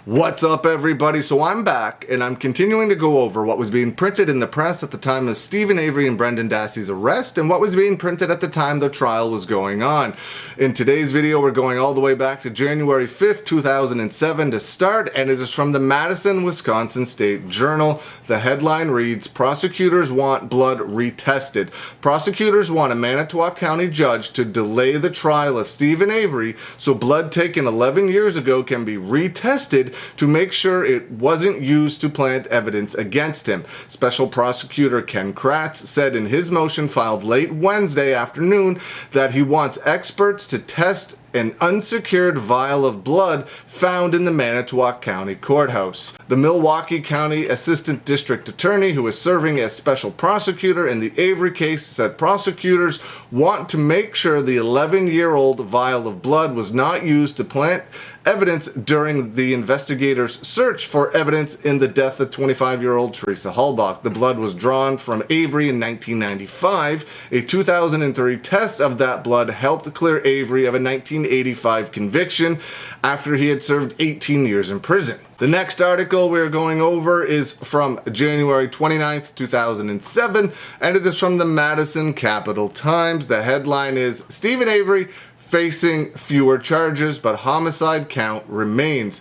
What's up, everybody? So I'm back, and I'm continuing to go over what was being printed in the press at the time of Steven Avery and Brendan Dassey's arrest and what was being printed at the time the trial was going on. In today's video, we're going all the way back to January 5th, 2007 to start, and it is from the Madison, Wisconsin State Journal. The headline reads, "Prosecutors want blood retested." Prosecutors want a Manitowoc County judge to delay the trial of Steven Avery so blood taken 11 years ago can be retested to make sure it wasn't used to plant evidence against him. Special Prosecutor Ken Kratz said in his motion filed late Wednesday afternoon that he wants experts to test an unsecured vial of blood found in the Manitowoc County Courthouse. The Milwaukee County Assistant District Attorney, who is serving as special prosecutor in the Avery case, said prosecutors want to make sure the 11-year-old vial of blood was not used to plant evidence during the investigators' search for evidence in the death of 25-year-old Teresa Halbach. The blood was drawn from Avery in 1995. A 2003 test of that blood helped clear Avery of a 1985 conviction after he had served 18 years in prison. The next article we're going over is from January 29th, 2007, and it is from the Madison Capital Times. The headline is, "Steven Avery facing fewer charges, but homicide count remains."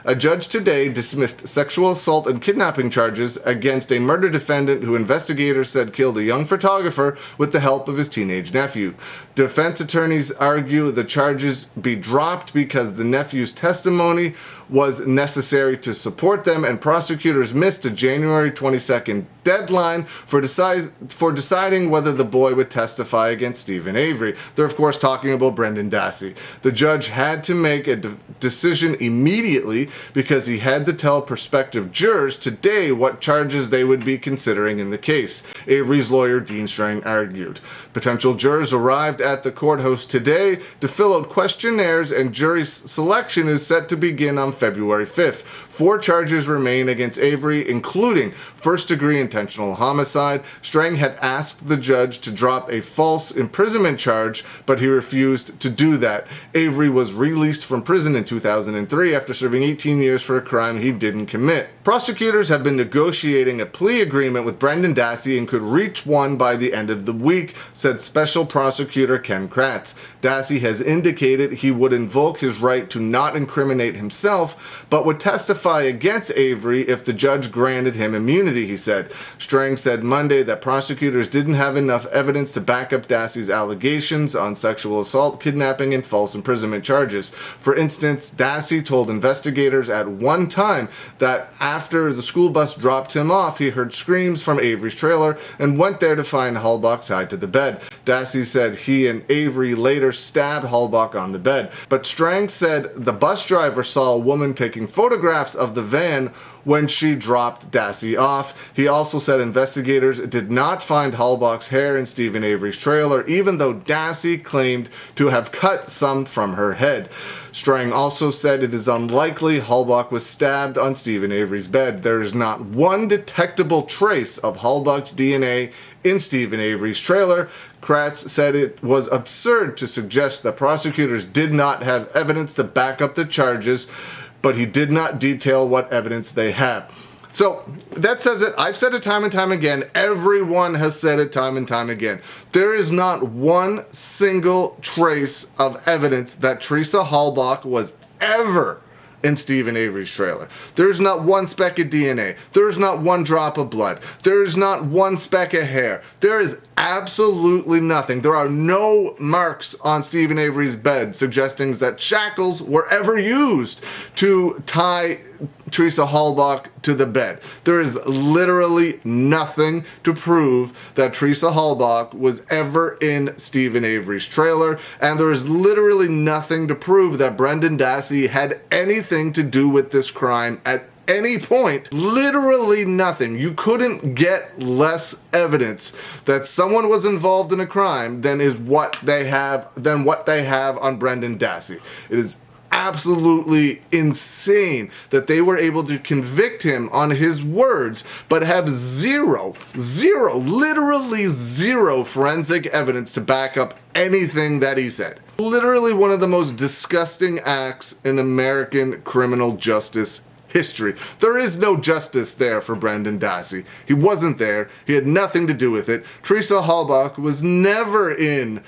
A judge today dismissed sexual assault and kidnapping charges against a murder defendant who investigators said killed a young photographer with the help of his teenage nephew. Defense attorneys argue the charges be dropped because the nephew's testimony was necessary to support them, and prosecutors missed a January 22nd deadline for deciding whether the boy would testify against Steven Avery. They're, of course, talking about Brendan Dassey. The judge had to make a decision immediately because he had to tell prospective jurors today what charges they would be considering in the case, Avery's lawyer Dean Strang argued. Potential jurors arrived at the courthouse today to fill out questionnaires, and jury selection is set to begin on February 5th. 4 charges remain against Avery, including first-degree intentional homicide. Strang had asked the judge to drop a false imprisonment charge, but he refused to do that. Avery was released from prison in 2003 after serving 18 years for a crime he didn't commit. Prosecutors have been negotiating a plea agreement with Brendan Dassey and could reach one by the end of the week, said Special Prosecutor Ken Kratz. Dassey has indicated he would invoke his right to not incriminate himself, but would testify against Avery if the judge granted him immunity, he said. Strang said Monday that prosecutors didn't have enough evidence to back up Dassey's allegations on sexual assault, kidnapping, and false imprisonment charges. For instance, Dassey told investigators at one time that after the school bus dropped him off, he heard screams from Avery's trailer and went there to find Halbach tied to the bed. Dassey said he and Avery later stabbed Halbach on the bed. But Strang said the bus driver saw a woman taking photographs of the van when she dropped Dassey off. He also said investigators did not find Halbach's hair in Steven Avery's trailer, even though Dassey claimed to have cut some from her head. Strang also said it is unlikely Halbach was stabbed on Steven Avery's bed. There is not one detectable trace of Halbach's DNA in Steven Avery's trailer. Kratz said it was absurd to suggest that prosecutors did not have evidence to back up the charges, but he did not detail what evidence they have. So that says it. I've said it time and time again. Everyone has said it time and time again. There is not one single trace of evidence that Teresa Halbach was ever in Steven Avery's trailer. There's not one speck of DNA. There's not one drop of blood. There's not one speck of hair. There is absolutely nothing. There are no marks on Steven Avery's bed suggesting that shackles were ever used to tie Teresa Halbach to the bed. There is literally nothing to prove that Teresa Halbach was ever in Steven Avery's trailer, and there is literally nothing to prove that Brendan Dassey had anything to do with this crime at any point. Literally nothing. You couldn't get less evidence that someone was involved in a crime than what they have on Brendan Dassey. It is absolutely insane that they were able to convict him on his words, but have literally zero forensic evidence to back up anything that he said. Literally one of the most disgusting acts in American criminal justice history. There is no justice there for Brendan Dassey. He wasn't there. He had nothing to do with it. Teresa Halbach was never in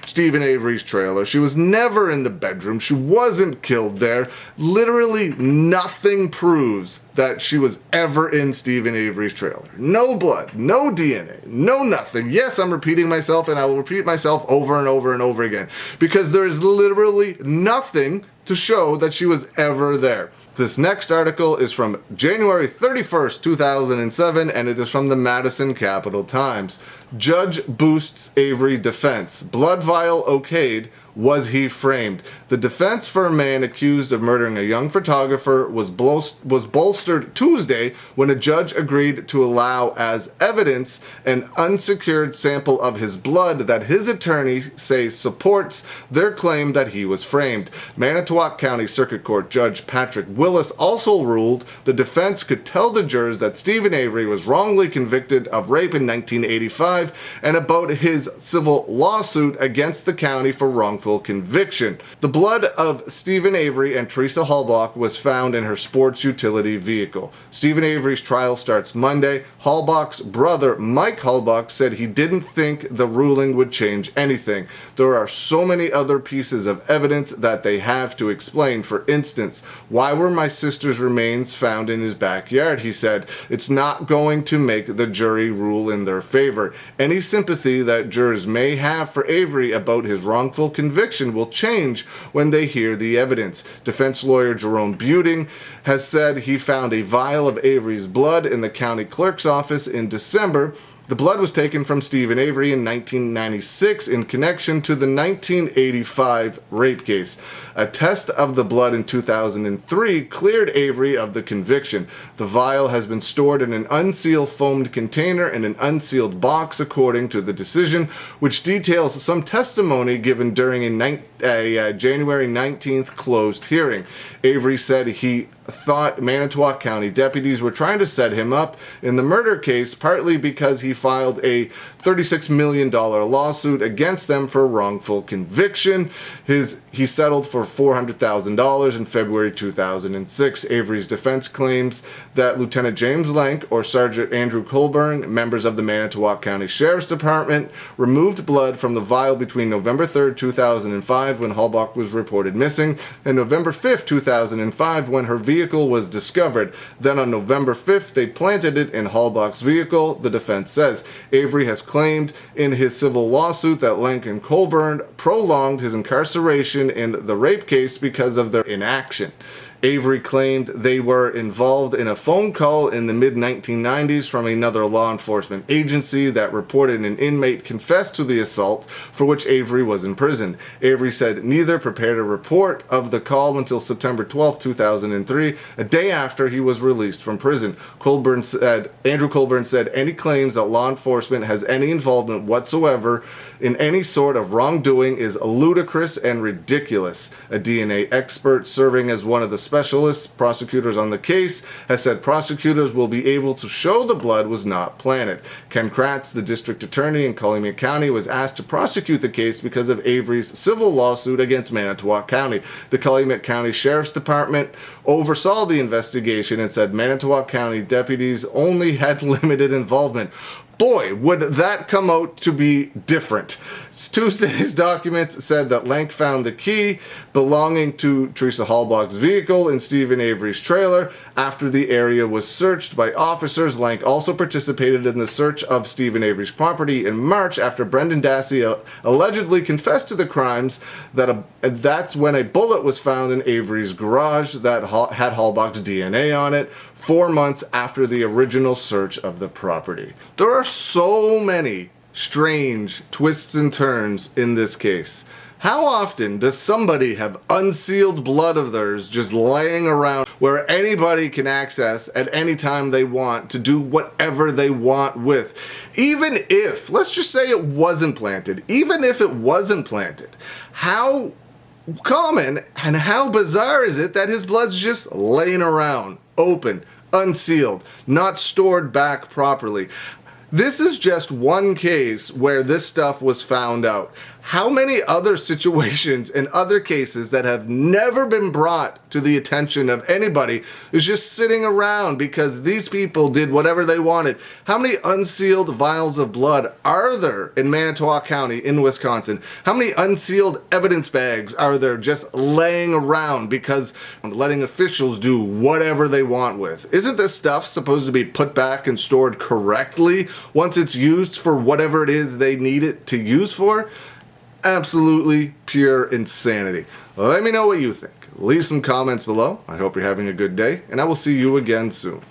Steven Avery's trailer. She was never in the bedroom. She wasn't killed there. Literally nothing proves that she was ever in Steven Avery's trailer. No blood, no DNA, no nothing. Yes, I'm repeating myself, and I will repeat myself over and over and over again, because there is literally nothing to show that she was ever there. This next article is from January 31st, 2007, and it is from the Madison Capital Times. Judge boosts Avery defense. Blood vial okayed. Was he framed? The defense for a man accused of murdering a young photographer was bolstered Tuesday when a judge agreed to allow as evidence an unsecured sample of his blood that his attorneys say supports their claim that he was framed. Manitowoc County Circuit Court Judge Patrick Willis also ruled the defense could tell the jurors that Steven Avery was wrongly convicted of rape in 1985 and about his civil lawsuit against the county for wrongful conviction. The blood of Steven Avery and Teresa Halbach was found in her sports utility vehicle. Steven Avery's trial starts Monday. Halbach's brother, Mike Halbach, said he didn't think the ruling would change anything. There are so many other pieces of evidence that they have to explain. For instance, why were my sister's remains found in his backyard? He said, it's not going to make the jury rule in their favor. Any sympathy that jurors may have for Avery about his wrongful conviction will change when they hear the evidence. Defense lawyer Jerome Buting has said he found a vial of Avery's blood in the county clerk's office in December. The blood was taken from Steven Avery in 1996 in connection to the 1985 rape case. A test of the blood in 2003 cleared Avery of the conviction. The vial has been stored in an unsealed foamed container in an unsealed box, according to the decision, which details some testimony given during a January 19th closed hearing. Avery said he thought Manitowoc County deputies were trying to set him up in the murder case, partly because he filed a $36 million lawsuit against them for wrongful conviction. He settled for $400,000 in February 2006. Avery's defense claims that Lieutenant James Lank or Sergeant Andrew Colburn, members of the Manitowoc County Sheriff's Department, removed blood from the vial between November 3rd, 2005, when Halbach was reported missing, and November 5th, 2005, when her vehicle was discovered. Then on November 5th, they planted it in Halbach's vehicle, the defense says. Avery has claimed in his civil lawsuit that Lank and Colburn prolonged his incarceration in the rape case because of their inaction. Avery claimed they were involved in a phone call in the mid-1990s from another law enforcement agency that reported an inmate confessed to the assault for which Avery was imprisoned. Avery said neither prepared a report of the call until September 12, 2003, a day after he was released from prison. Andrew Colburn said any claims that law enforcement has any involvement whatsoever in any sort of wrongdoing is ludicrous and ridiculous. A DNA expert serving as one of the specialist prosecutors on the case has said prosecutors will be able to show the blood was not planted. Ken Kratz, the district attorney in Calumet County, was asked to prosecute the case because of Avery's civil lawsuit against Manitowoc County. The Calumet County Sheriff's Department oversaw the investigation and said Manitowoc County deputies only had limited involvement. Boy, would that come out to be different. Tuesday's documents said that Lank found the key belonging to Teresa Halbach's vehicle in Steven Avery's trailer. After the area was searched by officers, Lank also participated in the search of Steven Avery's property in March after Brendan Dassey allegedly confessed to the crimes. That's when a bullet was found in Avery's garage that had Halbach's DNA on it, 4 months after the original search of the property. There are so many strange twists and turns in this case. How often does somebody have unsealed blood of theirs just laying around where anybody can access at any time they want to do whatever they want with? Even if, let's just say it wasn't planted, even if it wasn't planted, how common and how bizarre is it that his blood's just laying around, open, unsealed, not stored back properly? This is just one case where this stuff was found out. How many other situations and other cases that have never been brought to the attention of anybody is just sitting around because these people did whatever they wanted? How many unsealed vials of blood are there in Manitowoc County in Wisconsin? How many unsealed evidence bags are there just laying around because letting officials do whatever they want with? Isn't this stuff supposed to be put back and stored correctly once it's used for whatever it is they need it to use for? Absolutely pure insanity. Let me know what you think. Leave some comments below. I hope you're having a good day, and I will see you again soon.